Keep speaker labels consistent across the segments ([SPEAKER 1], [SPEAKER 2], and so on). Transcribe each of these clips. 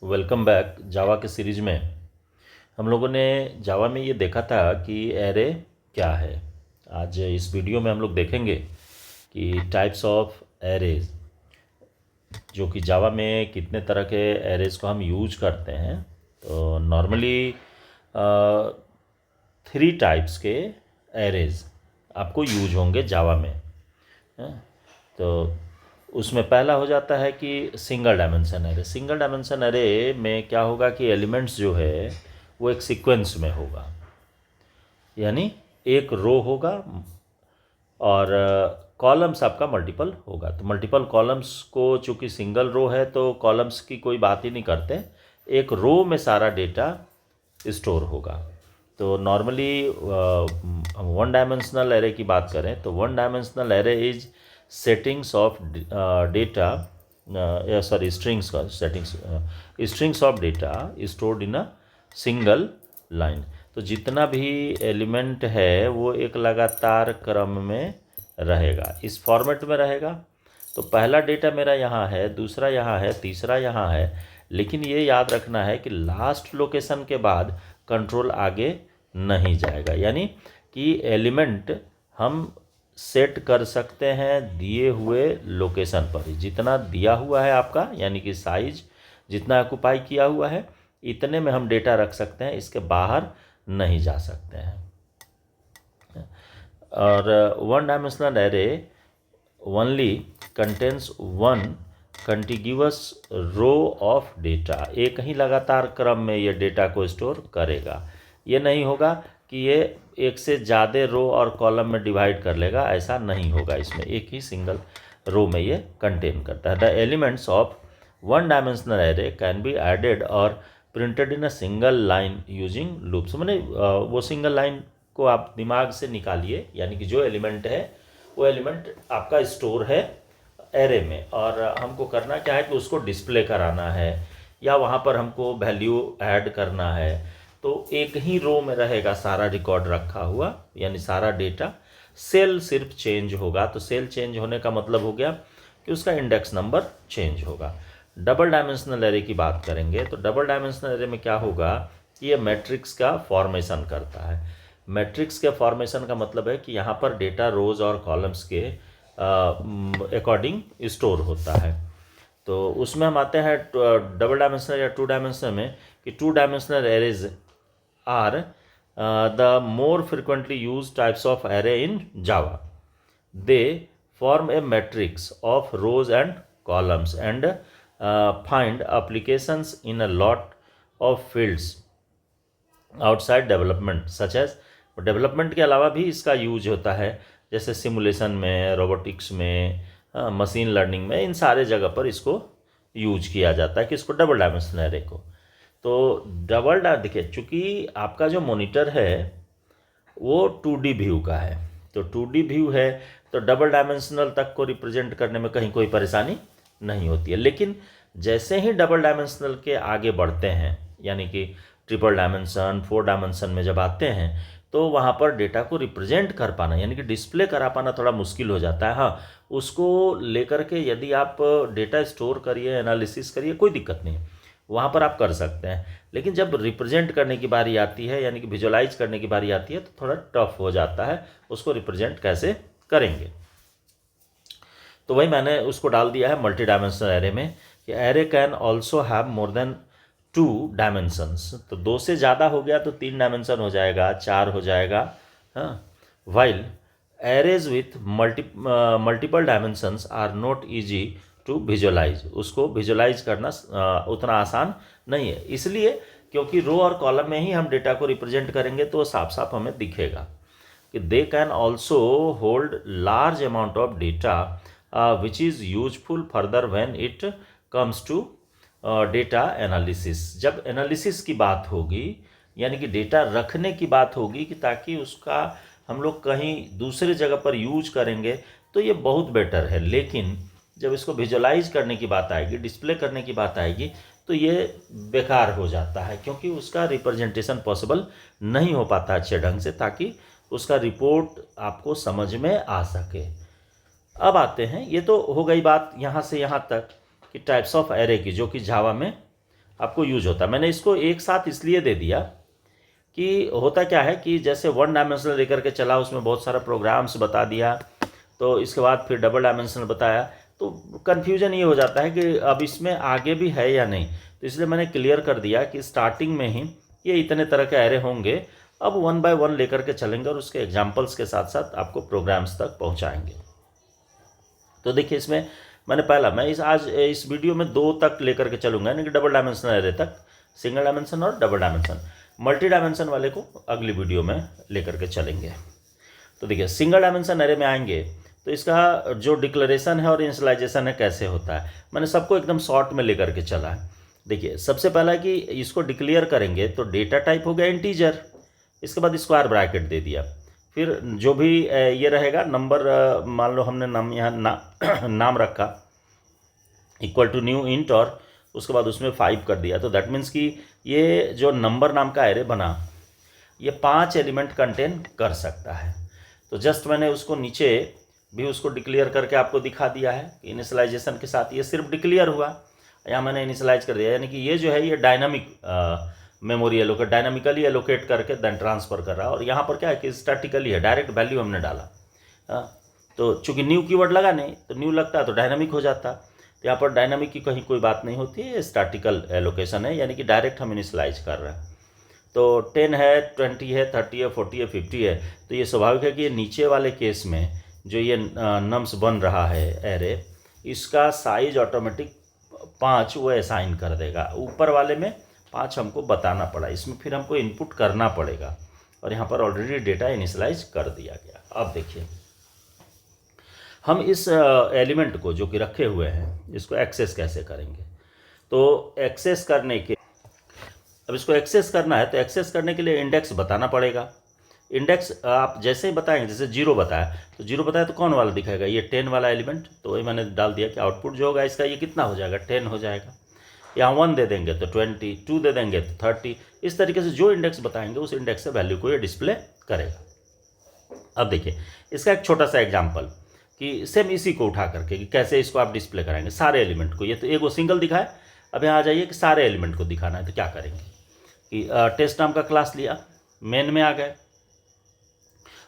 [SPEAKER 1] Welcome back. जावा के series में हम लोगों ने जावा में ये देखा था कि एरे क्या है। आज इस वीडियो में हम लोग देखेंगे कि टाइप्स ऑफ एरेज, जो कि जावा में कितने तरह के एरेज को हम यूज करते हैं। तो नॉर्मली 3 टाइप्स के एरेज आपको यूज होंगे जावा में। तो उसमें पहला हो जाता है कि single dimension array. Single dimension array में क्या होगा कि एलिमेंट्स जो है वो एक सीक्वेंस में होगा, यानी एक रो होगा और कॉलम्स आपका मल्टीपल होगा। तो मल्टीपल कॉलम्स को, चूँकि सिंगल रो है तो कॉलम्स की कोई बात ही नहीं करते, एक रो में सारा डेटा स्टोर होगा। तो नॉर्मली हम वन डायमेंशनल एरे की बात करें तो one dimensional array is settings of data, sorry strings का settings, strings of data stored in a single line. तो जितना भी एलिमेंट है वो एक लगातार क्रम में रहेगा, इस फॉर्मेट में रहेगा। तो पहला डेटा मेरा यहाँ है, दूसरा यहाँ है, तीसरा यहाँ है, लेकिन ये याद रखना है कि लास्ट लोकेशन के बाद कंट्रोल आगे नहीं जाएगा। यानी कि एलिमेंट हम सेट कर सकते हैं दिए हुए लोकेशन पर ही। जितना दिया हुआ है आपका, यानी कि साइज जितना ऑक्युपाई किया हुआ है, इतने में हम डेटा रख सकते हैं, इसके बाहर नहीं जा सकते हैं। और one dimensional array only contains one contiguous row of data. एक ही लगातार क्रम में ये डेटा को स्टोर करेगा। ये नहीं होगा कि ये एक से ज़्यादा रो और कॉलम में डिवाइड कर लेगा, ऐसा नहीं होगा। इसमें एक ही सिंगल रो में ये कंटेन करता है। The elements of one dimensional array can be added और printed in a single line using loops. मैंने वो सिंगल लाइन को आप दिमाग से निकालिए, यानी कि जो एलिमेंट है वो एलिमेंट आपका स्टोर है एरे में, और हमको करना क्या है कि उसको डिस्प्ले कराना है या वहाँ पर हमको वैल्यू ऐड करना है। तो एक ही रो में रहेगा सारा रिकॉर्ड रखा हुआ, यानी सारा डेटा। सेल सिर्फ चेंज होगा। तो सेल चेंज होने का मतलब हो गया कि उसका इंडेक्स नंबर चेंज होगा। डबल डायमेंशनल एरे की बात करेंगे तो डबल डायमेंशनल एरे में क्या होगा कि ये मैट्रिक्स का फॉर्मेशन करता है। मैट्रिक्स के फॉर्मेशन का मतलब है कि यहाँ पर डेटा रोज और कॉलम्स के अकॉर्डिंग स्टोर होता है। तो उसमें हम आते हैं डबल डायमेंशनल या टू डायमेंशनल में, कि two dimensional arrays are the more frequently use types of array in Java. They form a matrix of rows and columns and find applications in a lot of fields outside development such as, development के अलावा भी इसका use होता है, जैसे simulation में, robotics में, machine learning में, इन सारे जगह पर इसको यूज किया जाता है कि इसको डबल डायमेंशनल एरे को। तो देखिए, चूँकि आपका जो मॉनिटर है वो 2D व्यू का है, तो 2D व्यू है तो डबल डायमेंशनल तक को रिप्रेजेंट करने में कहीं कोई परेशानी नहीं होती है। लेकिन जैसे ही डबल डायमेंशनल के आगे बढ़ते हैं, यानी कि ट्रिपल डायमेंशन, 4 डायमेंशन में जब आते हैं, तो वहाँ पर डेटा को रिप्रेजेंट कर पाना, यानी कि डिस्प्ले करा पाना थोड़ा मुश्किल हो जाता है। हाँ, उसको लेकर के यदि आप डेटा स्टोर करिए, एनालिसिस करिए, कोई दिक्कत नहीं, वहाँ पर आप कर सकते हैं। लेकिन जब रिप्रेजेंट करने की बारी आती है, यानी कि विजुअलाइज करने की बारी आती है, तो थोड़ा टफ हो जाता है, उसको रिप्रेजेंट कैसे करेंगे। तो वही मैंने उसको डाल दिया है मल्टी डायमेंशनल एरे में, कि array can also have more than 2 dimensions. तो 2 से ज़्यादा हो गया तो 3 डायमेंशन हो जाएगा, 4 हो जाएगा। हाँ, while arrays with multiple dimensions are not easy to visualise. उसको विजुअलाइज करना उतना आसान नहीं है, इसलिए क्योंकि रो और कॉलम में ही हम डेटा को रिप्रेजेंट करेंगे तो साफ साफ हमें दिखेगा कि they can also hold large amount of data which is useful further when it comes to data analysis. जब एनालिसिस की बात होगी, यानी कि डेटा रखने की बात होगी, कि ताकि उसका हम लोग कहीं दूसरे जगह पर यूज करेंगे, तो ये बहुत बेटर है। लेकिन जब इसको विजुअलाइज करने की बात आएगी, डिस्प्ले करने की बात आएगी, तो ये बेकार हो जाता है, क्योंकि उसका रिप्रेजेंटेशन पॉसिबल नहीं हो पाता अच्छे ढंग से, ताकि उसका रिपोर्ट आपको समझ में आ सके। अब आते हैं, ये तो हो गई बात यहाँ से यहाँ तक कि टाइप्स ऑफ एरे की, जो कि जावा में आपको यूज होता है। मैंने इसको एक साथ इसलिए दे दिया कि होता क्या है कि जैसे वन डायमेंशनल लेकर के चला, उसमें बहुत सारा प्रोग्राम्स बता दिया, तो इसके बाद फिर डबल डायमेंशनल बताया, तो कन्फ्यूजन ये हो जाता है कि अब इसमें आगे भी है या नहीं। तो इसलिए मैंने क्लियर कर दिया कि स्टार्टिंग में ही ये इतने तरह के एरे होंगे, अब वन बाय वन लेकर के चलेंगे और उसके एग्जाम्पल्स के साथ साथ आपको प्रोग्राम्स तक पहुँचाएँगे। तो देखिए इसमें मैंने पहला, मैं आज इस वीडियो में 2 तक लेकर के चलूँगा, यानी कि डबल डायमेंशनल एरे तक, सिंगल डायमेंशन और डबल डायमेंशन। मल्टी डायमेंशन वाले को अगली वीडियो में लेकर के चलेंगे। तो देखिए सिंगल डायमेंशन एरे में आएंगे तो इसका जो डिक्लेरेशन है और इनिशियलाइजेशन है कैसे होता है, मैंने सबको एकदम शॉर्ट में लेकर के चला है। देखिए सबसे पहला कि इसको डिक्लेयर करेंगे तो डेटा टाइप हो गया इंटीजर, इसके बाद स्क्वायर ब्रैकेट दे दिया, फिर जो भी ये रहेगा नंबर, मान लो हमने नाम यहाँ नाम रखा इक्वल टू न्यू इंट, और उसके बाद उसमें 5 कर दिया। तो दैट मीन्स कि ये जो नंबर नाम का एरे बना ये 5 एलिमेंट कंटेन कर सकता है। तो जस्ट मैंने उसको नीचे भी उसको डिक्लेयर करके आपको दिखा दिया है कि इनिशियलाइजेशन के साथ ये सिर्फ डिक्लेयर हुआ, यहाँ मैंने इनिशियलाइज कर दिया, यानी कि ये जो है ये dynamic memory allocate, dynamically allocate करके देन ट्रांसफ़र कर रहा है। और यहाँ पर क्या है कि स्टैटिकली है, डायरेक्ट वैल्यू हमने डाला। तो चूंकि न्यू कीवर्ड लगा नहीं, तो न्यू लगता है तो डायनामिक हो जाता। तो यहाँ पर डायनामिक की कहीं कोई बात नहीं होती है, स्टैटिकल एलोकेशन है, यानी कि डायरेक्ट हम इनिशियलाइज कर रहे हैं। तो 10 है, 20 है, 30 है, 40 है, 50 है, तो ये स्वाभाविक है कि ये नीचे वाले केस में जो ये नम्स बन रहा है एरे, इसका साइज ऑटोमेटिक 5 वो असाइन कर देगा। ऊपर वाले में 5 हमको बताना पड़ा, इसमें फिर हमको इनपुट करना पड़ेगा, और यहाँ पर ऑलरेडी डेटा इनिशियलाइज कर दिया गया। अब देखिए हम इस एलिमेंट को जो कि रखे हुए हैं इसको एक्सेस कैसे करेंगे। तो एक्सेस करने के, अब इसको एक्सेस करना है तो एक्सेस करने के लिए इंडेक्स बताना पड़ेगा। इंडेक्स आप जैसे ही बताएंगे, जैसे 0 बताया तो 0 बताया तो कौन वाला दिखाएगा, ये 10 वाला एलिमेंट। तो वही मैंने डाल दिया कि आउटपुट जो होगा इसका ये कितना हो जाएगा, 10 हो जाएगा। यहाँ 1 दे देंगे तो 20, 2 दे देंगे तो 30। इस तरीके से जो इंडेक्स बताएंगे उस इंडेक्स से वैल्यू को ये डिस्प्ले करेगा। अब देखिए इसका एक छोटा सा एग्जाम्पल कि सेम इसी को उठा करके कि कैसे इसको आप डिस्प्ले कराएंगे सारे एलिमेंट को। ये तो एक वो सिंगल दिखाए, अब यहाँ आ जाइए कि सारे एलिमेंट को दिखाना है। तो क्या करेंगे कि टेस्ट नाम का क्लास लिया, मेन में आ गए,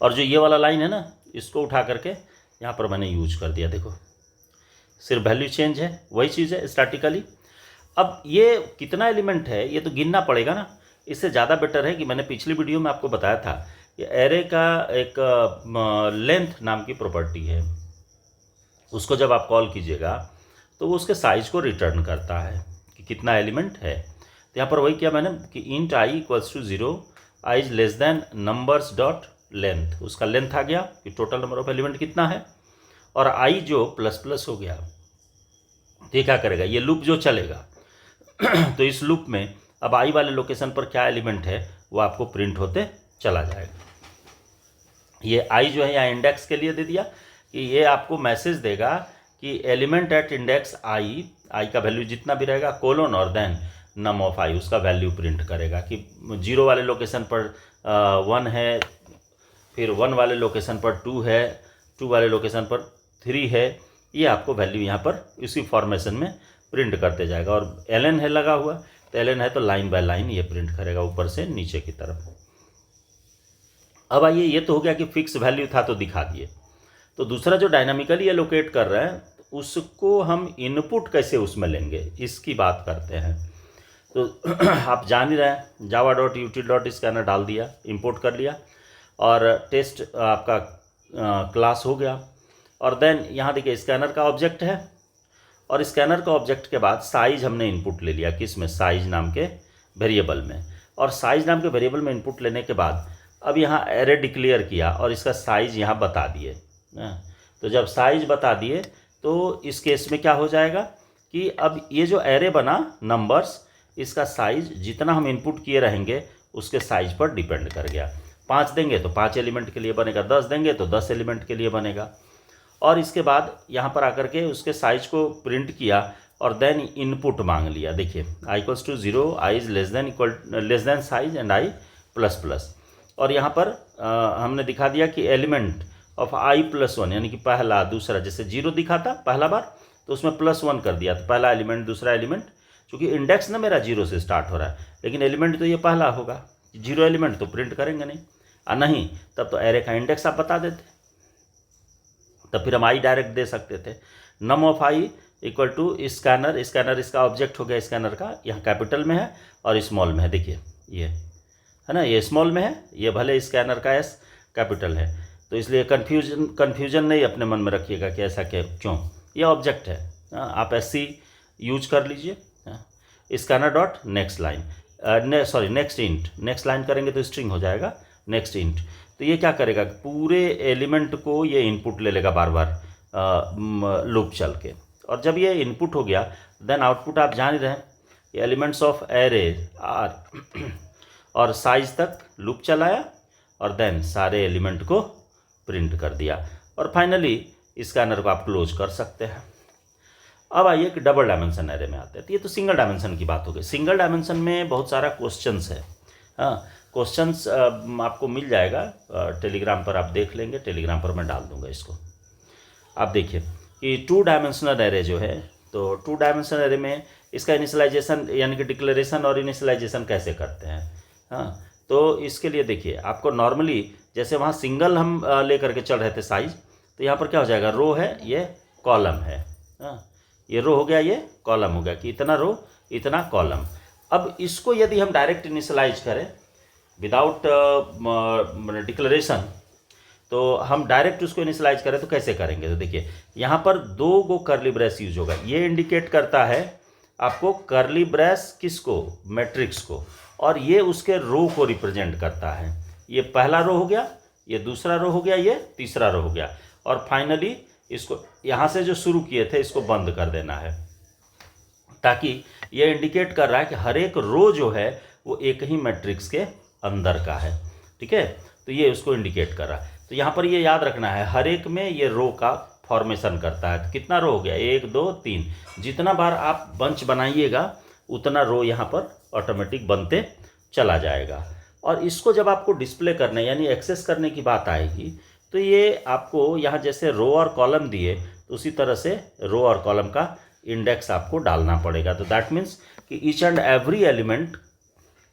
[SPEAKER 1] और जो ये वाला लाइन है ना इसको उठा करके यहाँ पर मैंने यूज कर दिया। देखो सिर्फ वैल्यू चेंज है, वही चीज़ है स्टैटिकली। अब ये कितना एलिमेंट है ये तो गिनना पड़ेगा ना। इससे ज़्यादा बेटर है कि मैंने पिछली वीडियो में आपको बताया था कि एरे का एक लेंथ नाम की प्रॉपर्टी है, उसको जब आप कॉल कीजिएगा तो वो उसके साइज को रिटर्न करता है कि कितना एलिमेंट है। तो यहाँ पर वही किया मैंने कि int I equals to 0, I is less than numbers dot length, उसका लेंथ आ गया कि टोटल नंबर ऑफ एलिमेंट कितना है, और आई जो प्लस प्लस हो गया। तो ये क्या करेगा, ये लूप जो चलेगा तो इस लूप में अब आई वाले लोकेशन पर क्या एलिमेंट है वो आपको प्रिंट होते चला जाएगा। ये आई जो है यहाँ इंडेक्स के लिए दे दिया कि ये आपको मैसेज देगा कि एलिमेंट एट इंडेक्स आई का वैल्यू जितना भी रहेगा कोलोन और देन नम ऑफ आई, उसका वैल्यू प्रिंट करेगा कि 0 वाले लोकेशन पर 1 है, फिर 1 वाले लोकेशन पर 2 है, 2 वाले लोकेशन पर 3 है। ये आपको वैल्यू यहाँ पर इसी फॉर्मेशन में प्रिंट करते जाएगा। और एलन है लगा हुआ, तो एलन है तो लाइन बाय लाइन ये प्रिंट करेगा ऊपर से नीचे की तरफ। अब आइए, ये तो हो गया कि फिक्स वैल्यू था तो दिखा दिए। तो दूसरा जो डायनामिकली एलोकेट कर रहे हैं उसको हम इनपुट कैसे उसमें लेंगे इसकी बात करते हैं। तो आप जान ही रहे हैं, java.util.scanner डाल दिया, इंपोर्ट कर लिया, और टेस्ट आपका क्लास हो गया। और देन यहाँ देखिए स्कैनर का ऑब्जेक्ट है, और स्कैनर का ऑब्जेक्ट के बाद साइज हमने इनपुट ले लिया, किस में, साइज नाम के वेरिएबल में। और साइज नाम के वेरिएबल में इनपुट लेने के बाद अब यहाँ एरे डिक्लेयर किया और इसका साइज यहाँ बता दिए। तो जब साइज बता दिए तो इस केस में क्या हो जाएगा कि अब ये जो एरे बना नंबर्स, इसका साइज जितना हम इनपुट किए रहेंगे उसके साइज पर डिपेंड कर गया। 5 देंगे तो 5 एलिमेंट के लिए बनेगा, 10 देंगे तो 10 एलिमेंट के लिए बनेगा। और इसके बाद यहाँ पर आकर के उसके साइज को प्रिंट किया और देन इनपुट मांग लिया। देखिए I equals to 0, I is less than size and I plus plus. और यहाँ पर हमने दिखा दिया कि एलिमेंट ऑफ आई प्लस 1, यानी कि पहला दूसरा, जैसे 0 दिखा था पहला बार तो उसमें +1 कर दिया, तो पहला एलिमेंट दूसरा एलिमेंट क्योंकि इंडेक्स ना मेरा 0 से स्टार्ट हो रहा है, लेकिन एलिमेंट तो ये पहला होगा, 0 एलिमेंट तो प्रिंट करेंगे नहीं, नहीं तब तो एरे का इंडेक्स आप बता देते, तब फिर हम आई डायरेक्ट दे सकते थे। Num of I equal to scanner, scanner इसका ऑब्जेक्ट हो गया स्कैनर का, यहाँ कैपिटल में है और स्मॉल में है, देखिए ये है ना, ये स्मॉल में है, ये भले स्कैनर का एस कैपिटल है, तो इसलिए कन्फ्यूजन नहीं अपने मन में रखिएगा कि ऐसा क्यों, ये ऑब्जेक्ट है। आप SC यूज कर लीजिए। Scanner dot next line, next int, next line करेंगे तो स्ट्रिंग हो जाएगा, नेक्स्ट इंट। तो ये क्या करेगा, पूरे एलिमेंट को ये इनपुट ले लेगा बार बार लूप चल के, और जब ये इनपुट हो गया देन आउटपुट आप जान ही रहे हैं, एलिमेंट्स ऑफ एरे आर और साइज तक लूप चलाया और देन सारे एलिमेंट को प्रिंट कर दिया, और फाइनली स्कैनर को आप क्लोज कर सकते हैं। अब आइए कि डबल डायमेंशन एरे में आते हैं। तो ये तो सिंगल डायमेंशन की बात हो गई। सिंगल डायमेंशन में बहुत सारा क्वेश्चंस है। क्वेश्चंस आपको मिल जाएगा टेलीग्राम पर, आप देख लेंगे, टेलीग्राम पर मैं डाल दूंगा इसको। आप देखिए कि 2 डायमेंशनल एरे जो है, तो 2 डायमेंशनल एरे में इसका इनिशियलाइजेशन यानी कि डिक्लेरेशन और इनिशियलाइजेशन कैसे करते हैं। तो इसके लिए देखिए, आपको नॉर्मली जैसे वहाँ सिंगल हम लेकर के चल रहे थे साइज, तो यहाँ पर क्या हो जाएगा, रो है, ये कॉलम है, ये रो हो गया, ये कॉलम हो गया, कि इतना रो इतना कॉलम। अब इसको यदि हम डायरेक्ट इनिशियलाइज करें विदाउट डिक्लेरेशन, तो हम डायरेक्ट उसको इनिशियलाइज करें तो कैसे करेंगे, तो देखिए यहाँ पर 2 गो कर्ली ब्रेस यूज होगा। ये इंडिकेट करता है आपको कर्ली ब्रेस किसको, मैट्रिक्स को, और ये उसके रो को रिप्रेजेंट करता है। ये पहला रो हो गया, ये दूसरा रो हो गया, ये तीसरा रो हो गया, और फाइनली इसको यहाँ से जो शुरू किए थे इसको बंद कर देना है, ताकि ये इंडिकेट कर रहा है कि हर एक रो जो है वो एक ही मैट्रिक्स के अंदर का है। ठीक है, तो ये उसको इंडिकेट कर रहा है। तो यहाँ पर ये याद रखना है, हर एक में ये रो का फॉर्मेशन करता है। कितना रो हो गया, 1 2 3, जितना बार आप बंच बनाइएगा उतना रो यहाँ पर ऑटोमेटिक बनते चला जाएगा। और इसको जब आपको डिस्प्ले करने यानी एक्सेस करने की बात आएगी, तो ये आपको यहाँ जैसे रो और कॉलम दिए, तो उसी तरह से रो और कॉलम का इंडेक्स आपको डालना पड़ेगा। तो दैट मीन्स कि each and every element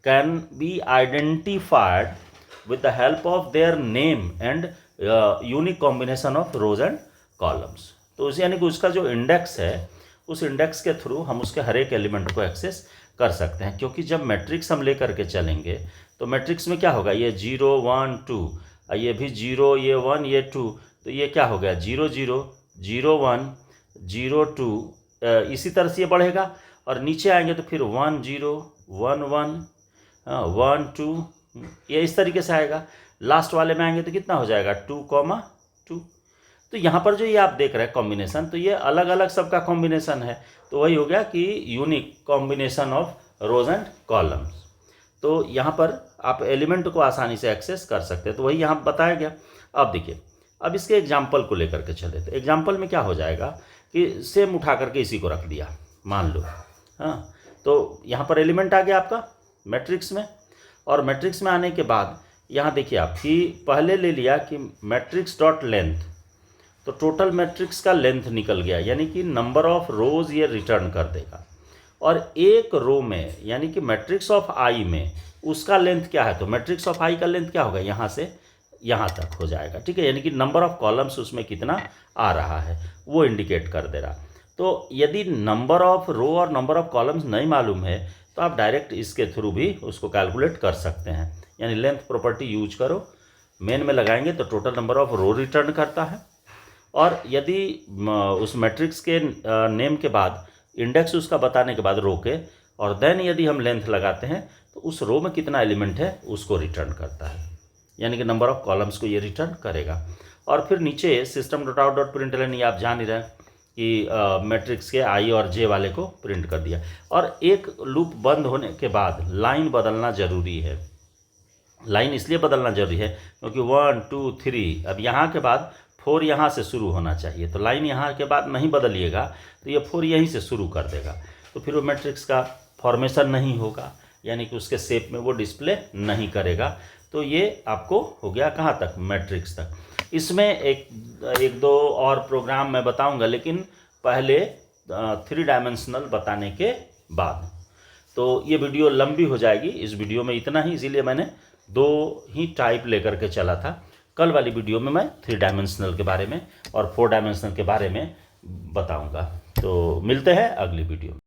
[SPEAKER 1] can be identified with the help of their name and unique combination of rows and columns। तो उस यानी कि उसका जो इंडेक्स है, उस इंडेक्स के थ्रू हम उसके हर एक एलिमेंट को एक्सेस कर सकते हैं। क्योंकि जब मैट्रिक्स हम लेकर के चलेंगे तो मैट्रिक्स में क्या होगा, ये 0 1 2, ये भी 0, ये 1, ये 2, तो ये क्या हो गया 0 0 0 1 0 2, इसी तरह से ये बढ़ेगा, और नीचे आएंगे तो फिर 1 0 1 1 1 2, ये इस तरीके से आएगा। लास्ट वाले में आएंगे तो कितना हो जाएगा 2 2। तो यहाँ पर जो ये आप देख रहे हैं कॉम्बिनेशन, तो ये अलग अलग सबका कॉम्बिनेशन है। तो वही हो गया कि unique combination of rose and columns. तो यहाँ पर आप एलिमेंट को आसानी से एक्सेस कर सकते हैं। तो वही यहाँ बताया गया। अब देखिए, अब इसके एग्जाम्पल को लेकर के चले, तो एग्जाम्पल में क्या हो जाएगा कि सेम उठा करके इसी को रख दिया, मान लो। तो यहाँ पर एलिमेंट आ गया आपका मैट्रिक्स में, और मैट्रिक्स में आने के बाद यहाँ देखिए आप कि पहले ले लिया कि मैट्रिक्स डॉट लेंथ, तो टोटल मैट्रिक्स का लेंथ निकल गया, यानी कि नंबर ऑफ रोज ये रिटर्न कर देगा। और एक रो में यानी कि मैट्रिक्स ऑफ आई में उसका लेंथ क्या है, तो मैट्रिक्स ऑफ आई का लेंथ क्या होगा, यहाँ से यहाँ तक हो जाएगा। ठीक है, यानी कि नंबर ऑफ कॉलम्स उसमें कितना आ रहा है वो इंडिकेट कर दे रहा। तो यदि नंबर ऑफ रो और नंबर ऑफ कॉलम्स नहीं मालूम है तो आप डायरेक्ट इसके थ्रू भी उसको कैलकुलेट कर सकते हैं। यानी लेंथ प्रॉपर्टी यूज करो, मेन में लगाएंगे तो total number of row return करता है, और यदि उस मैट्रिक्स के नेम के बाद इंडेक्स उसका बताने के बाद रो के, और देन यदि हम लेंथ लगाते हैं तो उस रो में कितना एलिमेंट है उसको रिटर्न करता है, यानी कि नंबर ऑफ कॉलम्स को ये रिटर्न करेगा। और फिर नीचे system dot out dot println, ये आप जान ही रहे कि मैट्रिक्स के आई और जे वाले को प्रिंट कर दिया। और एक लूप बंद होने के बाद लाइन बदलना ज़रूरी है। लाइन इसलिए बदलना जरूरी है क्योंकि 1 2 3, अब यहाँ के बाद 4 यहाँ से शुरू होना चाहिए। तो लाइन यहाँ के बाद नहीं बदलिएगा तो ये 4 यहीं से शुरू कर देगा, तो फिर वो मैट्रिक्स का फॉर्मेशन नहीं होगा, यानी कि उसके शेप में वो डिस्प्ले नहीं करेगा। तो ये आपको हो गया कहाँ तक, मैट्रिक्स तक। इसमें एक दो और प्रोग्राम मैं बताऊंगा, लेकिन पहले 3 डायमेंशनल बताने के बाद। तो ये वीडियो लंबी हो जाएगी, इस वीडियो में इतना ही, इसीलिए मैंने 2 ही टाइप लेकर के चला था। कल वाली वीडियो में मैं 3 डायमेंशनल के बारे में और 4 डायमेंशनल के बारे में बताऊंगा। तो मिलते हैं अगली वीडियो में।